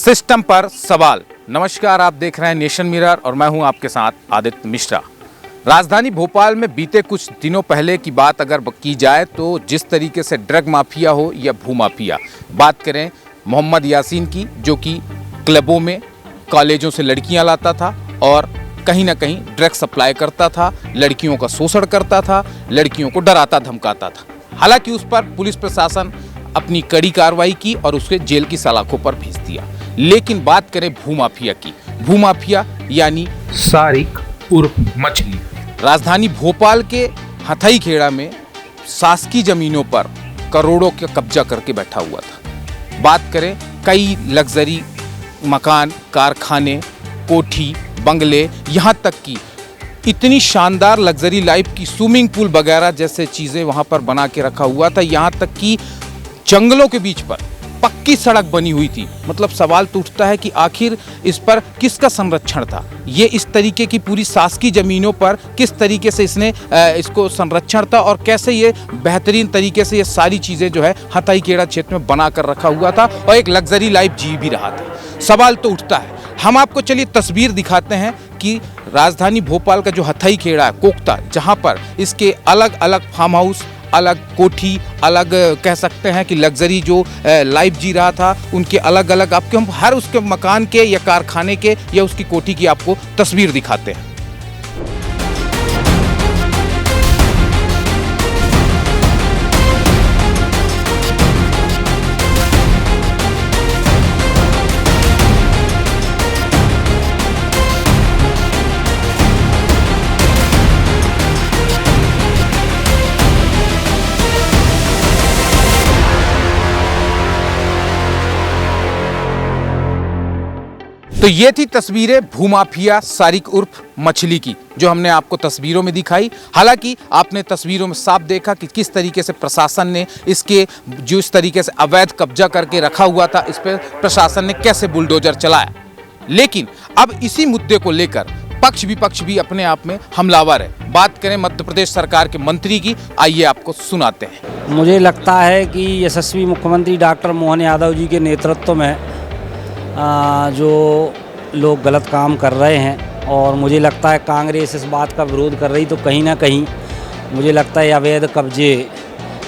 System पर सवाल। नमस्कार, आप देख रहे हैं नेशन मिरर और मैं हूं आपके साथ आदित्य मिश्रा। राजधानी भोपाल में बीते कुछ दिनों पहले की बात अगर की जाए तो जिस तरीके से ड्रग माफिया हो या भू माफिया, बात करें मोहम्मद यासीन की, जो कि क्लबों में कॉलेजों से लड़कियां लाता था और कहीं ना कहीं ड्रग सप्लाई करता था, लड़कियों का शोषण करता था, लड़कियों को डराता धमकाता था। हालांकि उस पर पुलिस प्रशासन अपनी कड़ी कार्रवाई की और उसे जेल की सलाखों पर भेज दिया। लेकिन बात करें भूमाफिया की, भूमाफिया यानी सारिक उर्फ मछली राजधानी भोपाल के हथई खेड़ा में शासकीय जमीनों पर करोड़ों का कब्जा करके बैठा हुआ था। बात करें कई लग्जरी मकान, कारखाने, कोठी, बंगले, यहाँ तक कि इतनी शानदार लग्जरी लाइफ की स्विमिंग पूल वगैरह जैसे चीज़ें वहाँ पर बना के रखा हुआ था। यहाँ तक कि जंगलों के बीच पर पक्की सड़क बनी हुई थी। मतलब सवाल तो उठता है कि आखिर इस पर किसका संरक्षण था। ये इस तरीके की पूरी शासकीय ज़मीनों पर किस तरीके से इसने इसको संरक्षण था और कैसे ये बेहतरीन तरीके से ये सारी चीज़ें जो है हथई खेड़ा क्षेत्र में बना कर रखा हुआ था और एक लग्जरी लाइफ जी भी रहा था। सवाल तो उठता है। हम आपको चलिए तस्वीर दिखाते हैं कि राजधानी भोपाल का जो हथई खेड़ा है, कोकता, जहाँ पर इसके अलग अलग फार्म हाउस, अलग कोठी, अलग कह सकते हैं कि लग्जरी जो लाइफ जी रहा था, उनके अलग अलग आपके हम हर उसके मकान के या कारखाने के या उसकी कोठी की आपको तस्वीर दिखाते हैं। तो ये थी तस्वीरें भूमाफिया सारिक उर्फ मछली की, जो हमने आपको तस्वीरों में दिखाई। हालांकि आपने तस्वीरों में साफ देखा कि किस तरीके से प्रशासन ने इसके जो इस तरीके से अवैध कब्जा करके रखा हुआ था, इस पर प्रशासन ने कैसे बुलडोजर चलाया। लेकिन अब इसी मुद्दे को लेकर पक्ष विपक्ष भी अपने आप में हमलावर है। बात करें मध्य प्रदेश सरकार के मंत्री की, आइए आपको सुनाते हैं। मुझे लगता है कि यशस्वी मुख्यमंत्री डॉक्टर मोहन यादव जी के नेतृत्व में जो लोग गलत काम कर रहे हैं और मुझे लगता है कांग्रेस इस बात का विरोध कर रही, तो कहीं ना कहीं मुझे लगता है अवैध कब्जे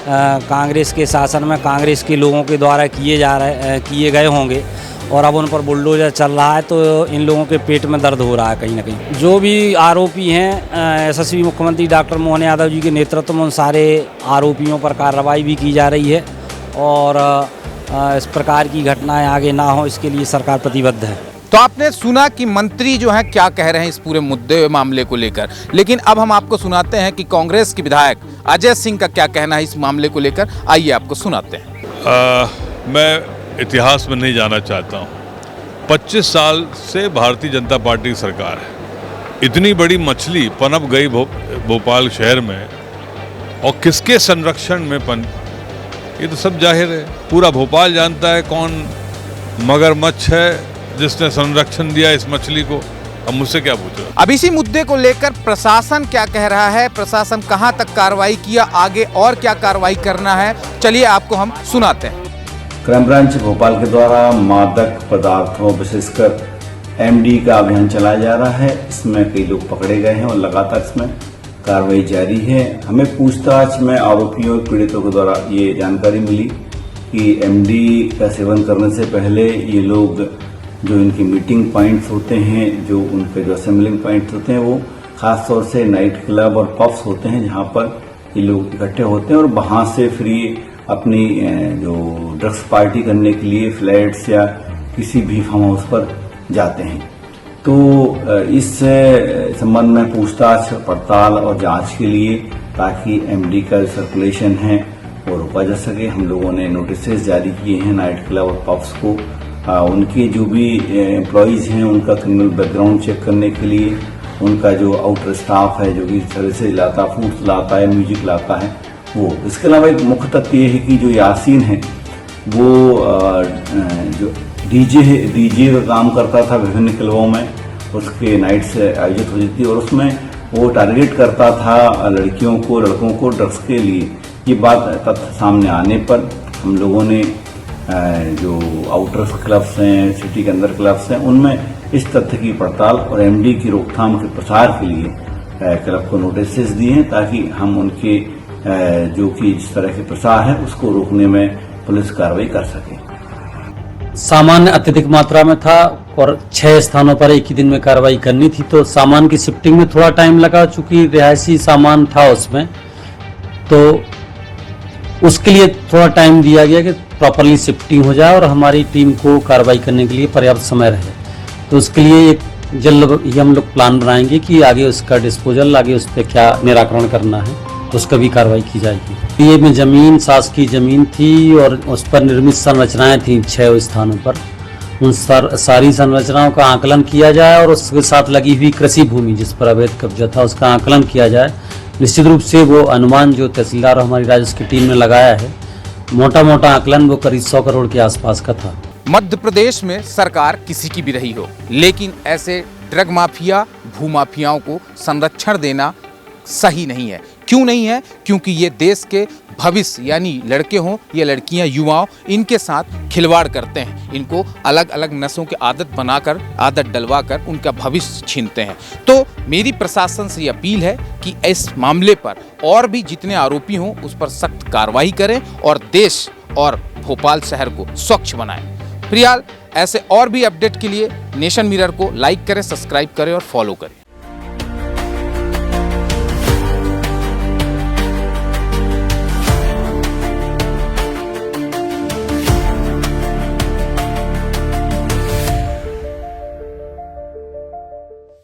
कांग्रेस के शासन में कांग्रेस के लोगों के द्वारा किए गए होंगे और अब उन पर बुलडोजर चल रहा है, तो इन लोगों के पेट में दर्द हो रहा है कहीं ना कहीं। जो भी आरोपी हैं, यशस्वी मुख्यमंत्री डॉक्टर मोहन यादव जी के नेतृत्व में उन सारे आरोपियों पर कार्रवाई भी की जा रही है और इस प्रकार की घटनाएं आगे ना हो, इसके लिए सरकार प्रतिबद्ध है। तो आपने सुना कि मंत्री जो हैं क्या कह रहे हैं इस पूरे मुद्दे मामले को लेकर। लेकिन अब हम आपको सुनाते हैं कि कांग्रेस के विधायक अजय सिंह का क्या कहना है इस मामले को लेकर। आइए आपको सुनाते हैं। मैं इतिहास में नहीं जाना चाहता हूँ। 25 साल से भारतीय जनता पार्टी की सरकार है। इतनी बड़ी मछली पनप गई भोपाल शहर में और किसके संरक्षण में ये तो सब जाहिर है। पूरा भोपाल जानता है कौन मगरमच्छ है जिसने संरक्षण दिया इस मछली को। अब मुझसे क्या पूछ रहे हो? अब इसी मुद्दे को लेकर प्रशासन क्या कह रहा है, प्रशासन कहां तक कार्रवाई किया, आगे और क्या कार्रवाई करना है, चलिए आपको हम सुनाते हैं। क्राइम ब्रांच भोपाल के द्वारा मादक पदार्थों विशेषकर एमडी का अभियान चलाया जा रहा है। इसमें कई लोग पकड़े गए हैं और लगातार इसमें कार्रवाई जारी है। हमें पूछताछ में आरोपियों और पीड़ितों के द्वारा ये जानकारी मिली कि एमडी का सेवन करने से पहले ये लोग जो इनकी मीटिंग पॉइंट्स होते हैं, जो उनके जो असेंबलिंग पॉइंट्स होते हैं, वो खास तौर से नाइट क्लब और पब्स होते हैं जहाँ पर ये लोग इकट्ठे होते हैं और वहाँ से फिर ये अपनी जो ड्रग्स पार्टी करने के लिए फ्लैट्स या किसी भी फार्म हाउस पर जाते हैं। तो इस संबंध में पूछताछ, पड़ताल और जांच के लिए, ताकि एमडी का सर्कुलेशन है वो रोका जा सके, हम लोगों ने नोटिसेस जारी किए हैं नाइट क्लब और पब्स को। उनके जो भी एम्प्लॉयज़ हैं उनका क्रिमिनल बैकग्राउंड चेक करने के लिए, उनका जो आउटर स्टाफ है जो भी सर्विसेज लाता, फूड्स लाता है, म्यूजिक लाता है, वो। इसके अलावा एक मुख्य तथ्य ये है कि जो यासीन है वो जो डीजे का काम करता था विभिन्न क्लबों में, उसके नाइट से आयोजित होती थी और उसमें वो टारगेट करता था लड़कियों को, लड़कों को ड्रग्स के लिए। ये बात तथ्य सामने आने पर हम लोगों ने जो आउटर क्लब्स हैं, सिटी के अंदर क्लब्स हैं, उनमें इस तथ्य की पड़ताल और एमडी की रोकथाम के प्रसार के लिए क्लब को नोटिस दिए हैं, ताकि हम उनके जो कि जिस तरह के प्रसार है उसको रोकने में पुलिस कार्रवाई कर सके। सामान अत्यधिक मात्रा में था और 6 स्थानों पर एक ही दिन में कार्रवाई करनी थी, तो सामान की शिफ्टिंग में थोड़ा टाइम लगा, चूंकि रिहायशी सामान था उसमें, तो उसके लिए थोड़ा टाइम दिया गया कि प्रॉपरली शिफ्टिंग हो जाए और हमारी टीम को कार्रवाई करने के लिए पर्याप्त समय रहे। तो उसके लिए एक जल्द ही हम लोग प्लान बनाएंगे कि आगे उसका डिस्पोजल, आगे उस पर क्या निराकरण करना है, उस पर भी कार्रवाई की जाएगी। ये में जमीन शासकीय जमीन थी और उस पर निर्मित संरचनाएं थीं 6 स्थानों पर। उन सारी संरचनाओं का आकलन किया जाए और उसके साथ लगी हुई कृषि भूमि जिस पर अवैध कब्जा था उसका आकलन किया जाए। निश्चित रूप से वो अनुमान जो तहसीलदार और हमारी राजस्व की टीम ने लगाया है, मोटा मोटा आकलन वो करीब 100 करोड़ के आसपास का था। मध्य प्रदेश में सरकार किसी की भी रही हो, लेकिन ऐसे ड्रग माफिया, भूमाफियाओं को संरक्षण देना सही नहीं है। क्यों नहीं है? क्योंकि ये देश के भविष्य यानी लड़के हों या लड़कियां, युवाओं, इनके साथ खिलवाड़ करते हैं। इनको अलग अलग नशों की आदत बनाकर, आदत डलवाकर उनका भविष्य छीनते हैं। तो मेरी प्रशासन से ये अपील है कि इस मामले पर और भी जितने आरोपी हों उस पर सख्त कार्रवाई करें और देश और भोपाल शहर को स्वच्छ बनाएं। प्रियाल, ऐसे और भी अपडेट के लिए नेशन मिरर को लाइक करें, सब्सक्राइब करें और फॉलो करें।